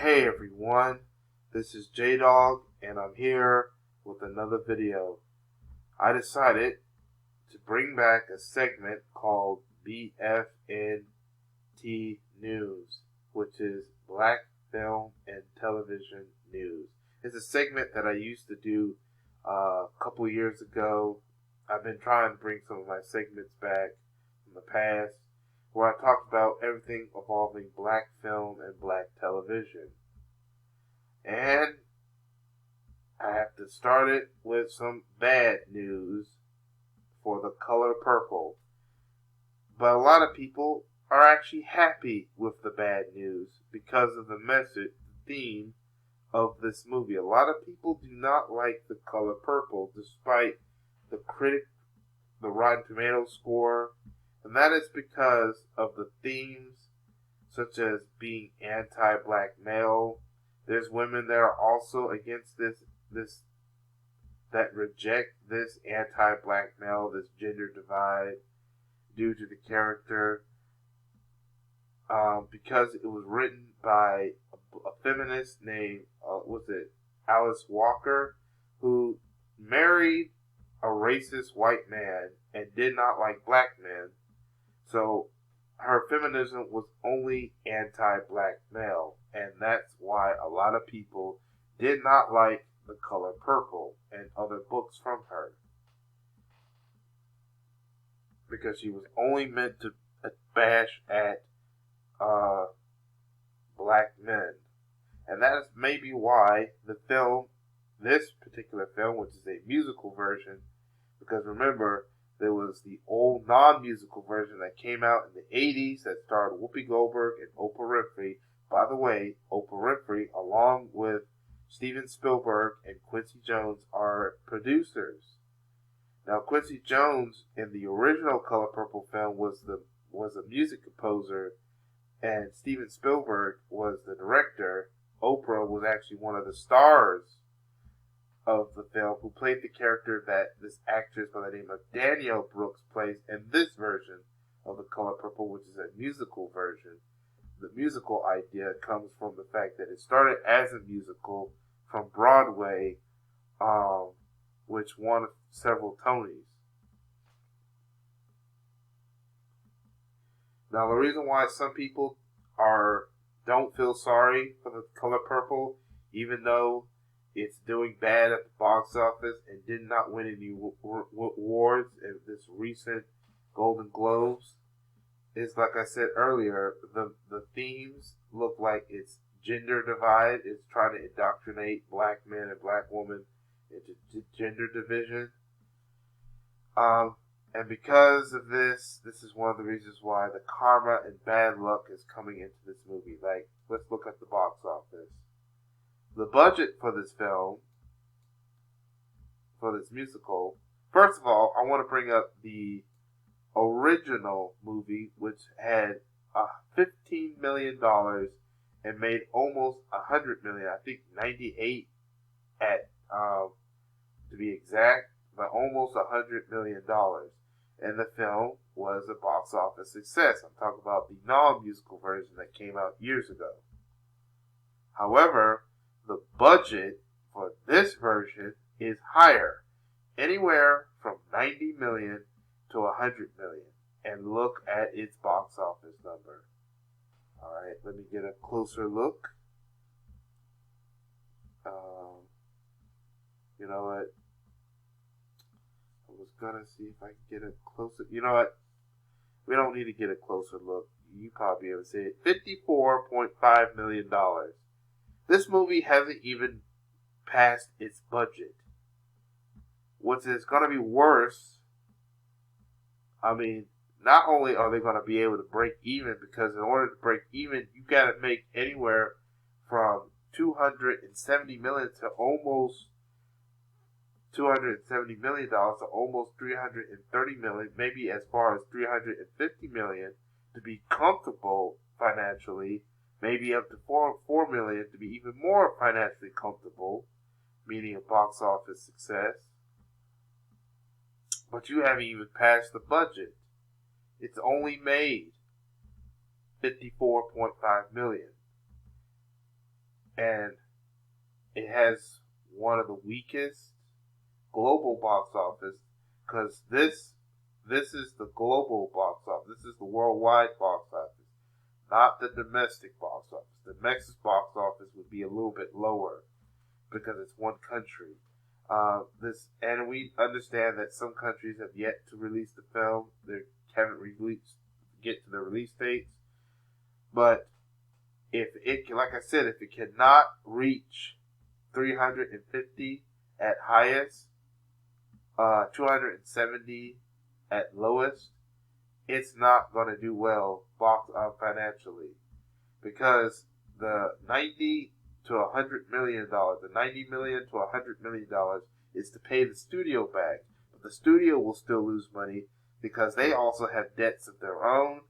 Hey everyone, this is J-Dog and I'm here with another video. I decided to bring back a segment called BF&T News, which is Black Film and Television News. It's a segment that I used to do a couple years ago. I've been trying to bring some of my segments back from the past, where I talked about everything involving black film and black television. And I have to start it with some bad news for The Color Purple. But a lot of people are actually happy with the bad news because of the message, the theme of this movie. A lot of people do not like The Color Purple despite the Rotten Tomatoes score. And that is because of the themes, such as being anti-black male. There's women that are also against this that reject this anti-black male, this gender divide, due to the character, because it was written by a feminist named Alice Walker, who married a racist white man and did not like black men. So her feminism was only anti-black male, and that's why a lot of people did not like The Color Purple and other books from her, because she was only meant to bash at black men. And that is maybe why this particular film, which is a musical version, because remember, there was the old non-musical version that came out in the 80s that starred Whoopi Goldberg and Oprah Winfrey. By the way, Oprah Winfrey, along with Steven Spielberg and Quincy Jones, are producers. Now, Quincy Jones in the original Color Purple film was a music composer, and Steven Spielberg was the director. Oprah was actually one of the stars of the film, who played the character that this actress by the name of Danielle Brooks plays in this version of The Color Purple, which is a musical version. The musical idea comes from the fact that it started as a musical from Broadway, which won several Tonys. Now, the reason why some people don't feel sorry for The Color Purple, even though it's doing bad at the box office and did not win any awards in this recent Golden Globes, is, like I said earlier, the themes look like it's gender divide. It's trying to indoctrinate black men and black women into gender division. And because of this is one of the reasons why the karma and bad luck is coming into this movie. Like, let's look at the box office. The budget for this film, for this musical, first of all, I want to bring up the original movie, which had $15 million and made almost $100 million. I think 98 to be exact, but almost $100 million. And the film was a box office success. I'm talking about the non-musical version that came out years ago. However, the budget for this version is higher, anywhere from $90 million to $100 million. And look at its box office number. Alright, let me get a closer look. You know what? I was gonna see if I can get a closer. You know what? We don't need to get a closer look. You probably be able to see it. $54.5 million. This movie hasn't even passed its budget. What is going to be worse, not only are they going to be able to break even, because in order to break even, you got to make anywhere from $270 million to almost $270 million to almost $330 million, maybe as far as $350 million to be comfortable financially. Maybe up to $4 million to be even more financially comfortable, meaning a box office success. But you haven't even passed the budget. It's only made $54.5 million. and it has one of the weakest global box office, because this is the global box office. This is the worldwide box office, not the domestic box office. The domestic box office would be a little bit lower because it's one country. And we understand that some countries have yet to release the film. They haven't get to the release dates. But if it, like I said, if it cannot reach 350 at highest, 270 at lowest, it's not going to do well financially, because the $90 to $100 million, the $90 million to $100 million is to pay the studio back. But the studio will still lose money because they also have debts of their own,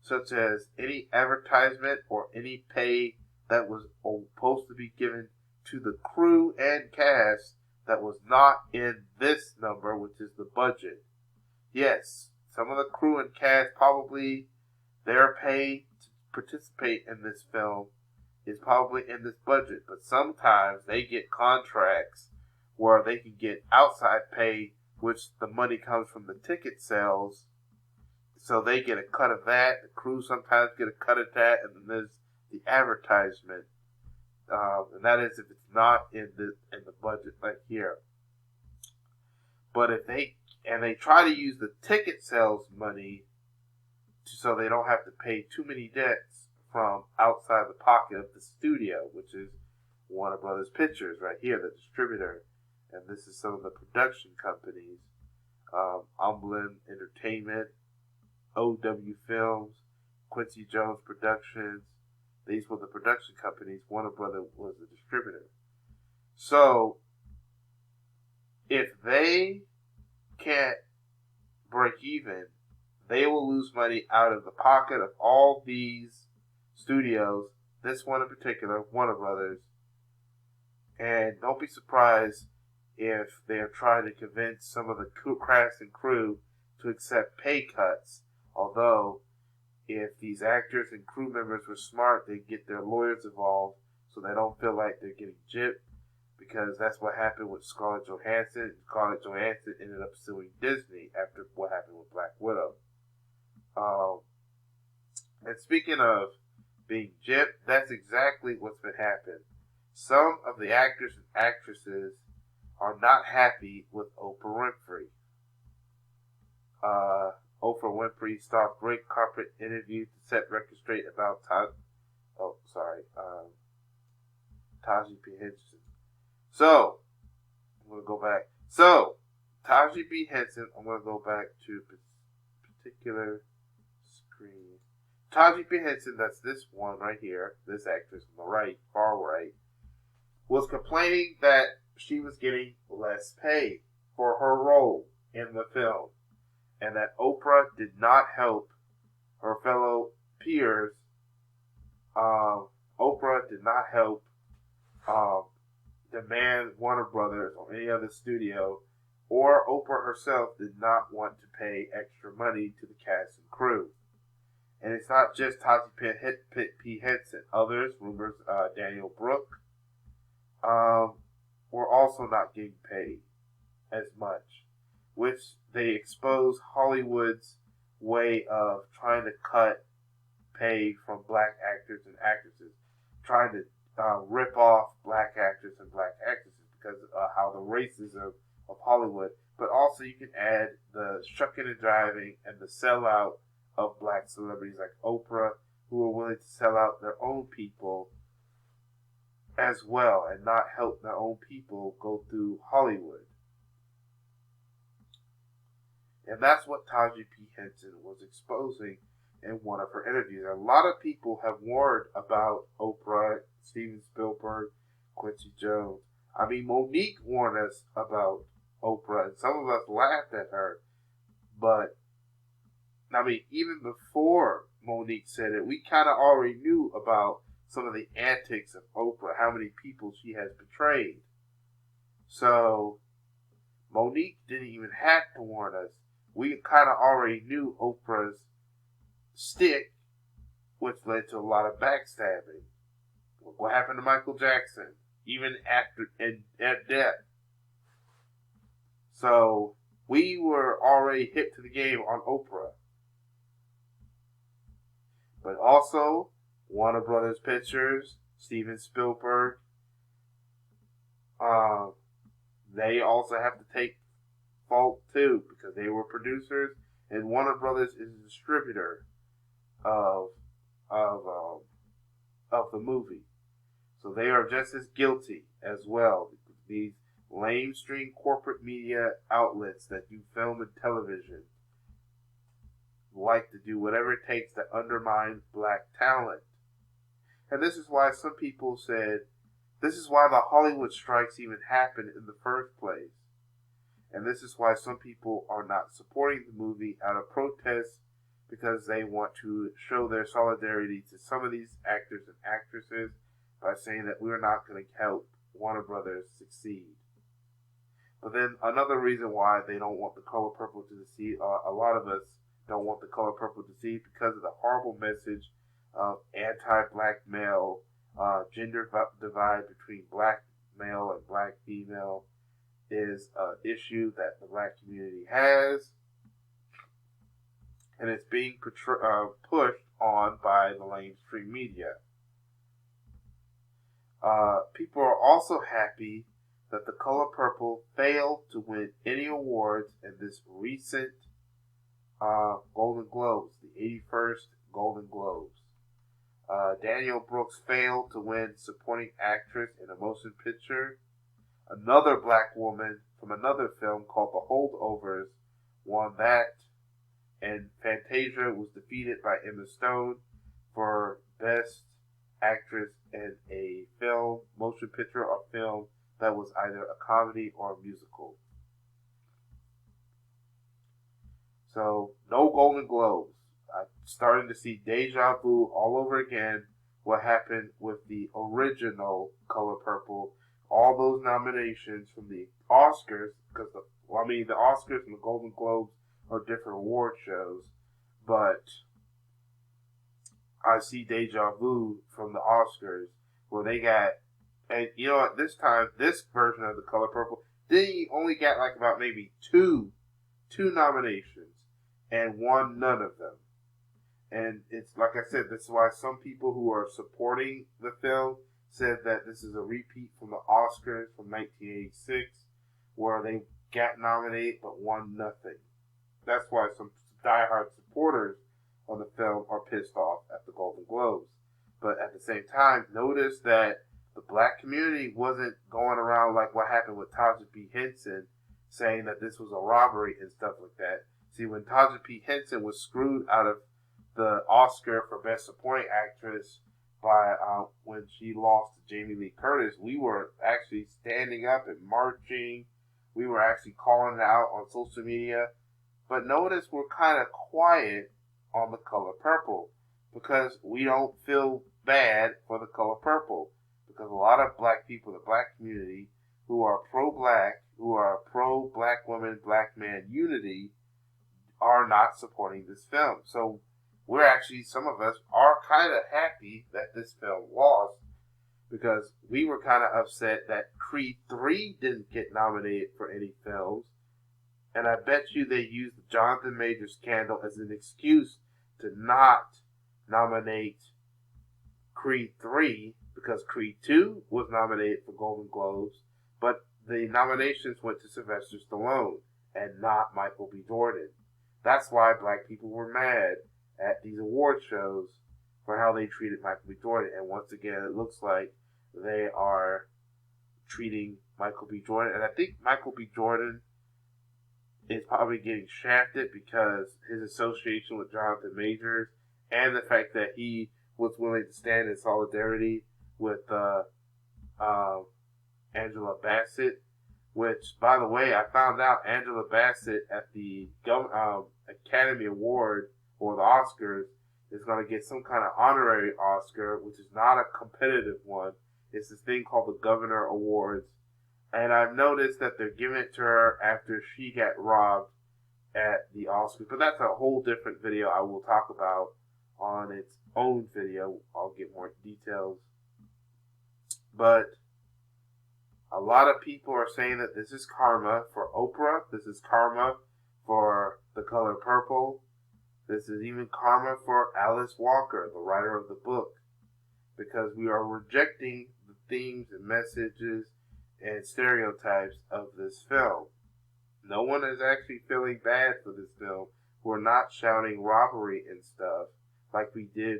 such as any advertisement or any pay that was supposed to be given to the crew and cast that was not in this number, which is the budget. Yes, some of the crew and cast, probably their pay to participate in this film is probably in this budget, but sometimes they get contracts where they can get outside pay, which the money comes from the ticket sales, so they get a cut of that. The crew sometimes get a cut of that, and then there's the advertisement, and that is if it's not in the budget like here. But if they try to use the ticket sales money so they don't have to pay too many debts from outside the pocket of the studio, which is Warner Brothers Pictures right here, the distributor. And this is some of the production companies. Umblin Entertainment, OW Films, Quincy Jones Productions. These were the production companies. Warner Brothers was the distributor. So, if they can't break even, they will lose money out of the pocket of all these studios, this one in particular, Warner Brothers. And don't be surprised if they're trying to convince some of the cast and crew to accept pay cuts. Although, if these actors and crew members were smart, they'd get their lawyers involved so they don't feel like they're getting gypped, because that's what happened with Scarlett Johansson. Scarlett Johansson ended up suing Disney after what happened with Black Widow. And speaking of being gypped, that's exactly what's been happening. Some of the actors and actresses are not happy with Oprah Winfrey. Oprah Winfrey stopped great carpet interview to set record straight about Taji P. Henson. So, I'm going to go back. So, Taji P. Henson, I'm going to go back to particular screen. Taji P. Henson, that's this one right here, this actress on the right, far right, was complaining that she was getting less pay for her role in the film, and that Oprah did not help her fellow peers. Oprah did not help demand Warner Brothers or any other studio, or Oprah herself did not want to pay extra money to the cast and crew. And it's not just Taji P. Henson. Others, rumors, Daniel Brooke, were also not getting paid as much, which they expose Hollywood's way of trying to cut pay from black actors and actresses, trying to rip off black actors and black actresses because of how the racism of Hollywood. But also you can add the shucking and driving and the sellout of black celebrities like Oprah, who are willing to sell out their own people as well and not help their own people go through Hollywood. And that's what Taji P. Henson was exposing in one of her interviews. A lot of people have warned about Oprah, Steven Spielberg, Quincy Jones. I mean, Monique warned us about Oprah, and some of us laughed at her. But, I mean, even before Monique said it, we kind of already knew about some of the antics of Oprah, how many people she has betrayed. So, Monique didn't even have to warn us. We kind of already knew Oprah's stick, which led to a lot of backstabbing. Look what happened to Michael Jackson, even after at death. So we were already hip to the game on Oprah. But also, Warner Brothers Pictures, Steven Spielberg, they also have to take fault too, because they were producers, and Warner Brothers is a distributor of the movie. So they are just as guilty as well. These lamestream corporate media outlets that do film and television like to do whatever it takes to undermine black talent. And this is why some people said, this is why the Hollywood strikes even happened in the first place. And this is why some people are not supporting the movie out of protest, because they want to show their solidarity to some of these actors and actresses by saying that we're not going to help Warner Brothers succeed. But then another reason why they don't want The Color Purple to succeed, a lot of us don't want The Color Purple to succeed because of the horrible message of anti-black male, gender divide between black male and black female is an issue that the black community has, and it's being pushed on by the mainstream media. People are also happy that The Color Purple failed to win any awards in this recent Golden Globes, the 81st Golden Globes. Danielle Brooks failed to win Supporting Actress in a Motion Picture. Another black woman from another film called The Holdovers won that, and Fantasia was defeated by Emma Stone for Best Actress in a film, motion picture, or film that was either a comedy or a musical. So, no Golden Globes. I'm starting to see deja vu all over again. What happened with the original Color Purple? All those nominations from the Oscars, because the Oscars and the Golden Globes are different award shows, but I see deja vu from the Oscars where they got, and you know what, this time, this version of The Color Purple, they only got like about maybe two nominations and won none of them. And it's like I said, this is why some people who are supporting the film said that this is a repeat from the Oscars from 1986, where they got nominated but won nothing. That's why some diehard supporters of the film are pissed off at the Golden Globes. But at the same time, notice that the black community wasn't going around like what happened with Taja P. Henson, saying that this was a robbery and stuff like that. See, when Taja P. Henson was screwed out of the Oscar for Best Supporting Actress by when she lost to Jamie Lee Curtis, we were actually standing up and marching. We were actually calling it out on social media. But notice we're kind of quiet on The Color Purple because we don't feel bad for The Color Purple, because a lot of black people, the black community, who are pro-black, who are pro-black woman, black man unity, are not supporting this film. So we're actually, some of us are kind of happy that this film lost, because we were kind of upset that Creed 3 didn't get nominated for any films. And I bet you they used the Jonathan Majors scandal as an excuse to not nominate Creed 3, because Creed 2 was nominated for Golden Globes, but the nominations went to Sylvester Stallone and not Michael B. Jordan. That's why black people were mad at these award shows for how they treated Michael B. Jordan. And once again, it looks like they are treating Michael B. Jordan. And I think Michael B. Jordan is probably getting shafted because his association with Jonathan Majors and the fact that he was willing to stand in solidarity with Angela Bassett, which, by the way, I found out Angela Bassett at the Academy Award or the Oscars is going to get some kind of honorary Oscar, which is not a competitive one. It's this thing called the Governor Awards. And I've noticed that they're giving it to her after she got robbed at the Oscars. But that's a whole different video I will talk about on its own video. I'll get more details But a lot of people are saying that this is karma for Oprah. This is karma for The Color Purple. This is even karma for Alice Walker, the writer of the book. Because we are rejecting the themes and messages and stereotypes of this film. No one is actually feeling bad for this film. We're not shouting robbery and stuff like we did.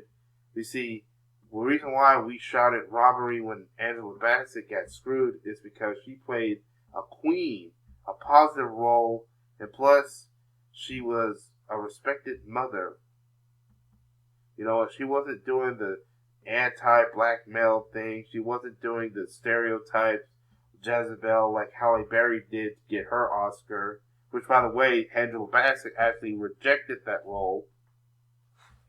You see, the reason why we shouted robbery when Angela Bassett got screwed is because she played a queen, a positive role, and plus she was a respected mother. You know, she wasn't doing the anti-black male thing. She wasn't doing the stereotypes, Jezebel, like Halle Berry did to get her Oscar. Which, by the way, Angela Bassett actually rejected that role.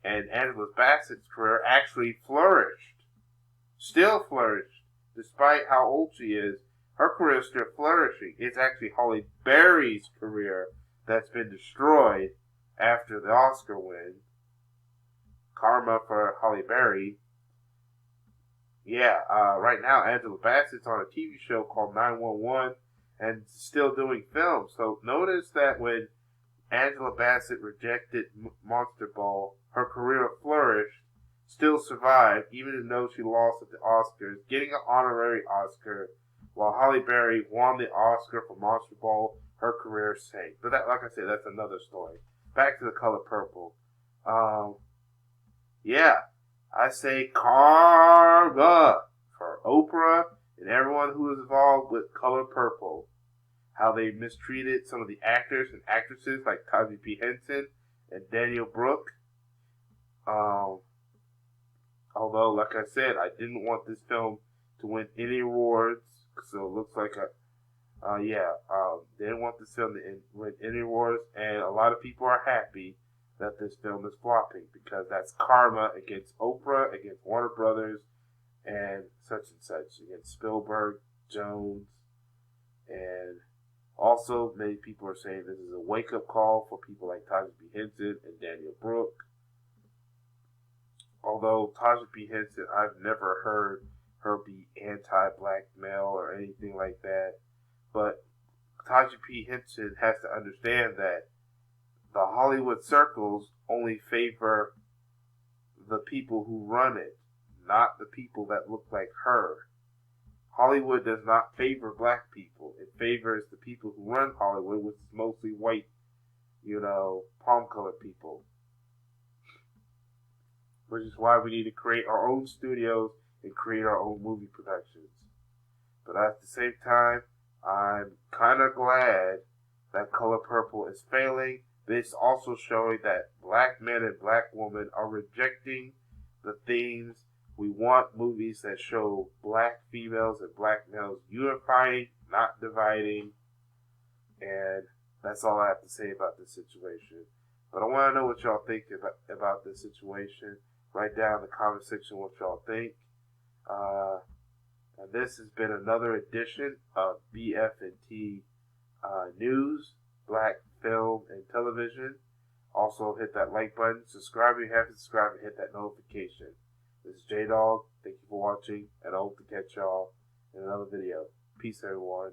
And Angela Bassett's career actually flourished. Still flourished. Despite how old she is, her career is still flourishing. It's actually Halle Berry's career that's been destroyed after the Oscar win. Karma for Halle Berry. Yeah, right now Angela Bassett's on a TV show called 911 and still doing films. So notice that when Angela Bassett rejected Monster Ball, her career flourished, still survived, even though she lost at the Oscars, getting an honorary Oscar, while Halle Berry won the Oscar for Monster Ball. Her career sank. But that, like I said, that's another story. Back to The Color Purple. Yeah, I say karma for Oprah and everyone who is involved with Color Purple. How they mistreated some of the actors and actresses like Taraji P. Henson and Daniel Brooke. Although, like I said, I didn't want this film to win any awards, so it looks like didn't want this film to win any awards, and a lot of people are happy that this film is flopping because that's karma against Oprah, against Warner Brothers, and such, against Spielberg, Jones, and also many people are saying this is a wake-up call for people like Taraji P. Henson and Daniel Brooke. Although Taraji P. Henson, I've never heard her be anti-black male or anything like that, but Taraji P. Henson has to understand that the Hollywood circles only favor the people who run it, not the people that look like her. Hollywood does not favor black people. It favors the people who run Hollywood, which is mostly white, palm-colored people. Which is why we need to create our own studios and create our own movie productions. But at the same time, I'm kind of glad that Color Purple is failing. This also showing that black men and black women are rejecting the themes. We want movies that show black females and black males unifying, not dividing. And that's all I have to say about this situation. But I want to know what y'all think about this situation. Write down in the comment section what y'all think. And this has been another edition of BF&T News, Black Film and Television. Also, hit that like button. Subscribe if you haven't subscribed, and hit that notification. This is J-Dog. Thank you for watching, and I hope to catch y'all in another video. Peace, everyone.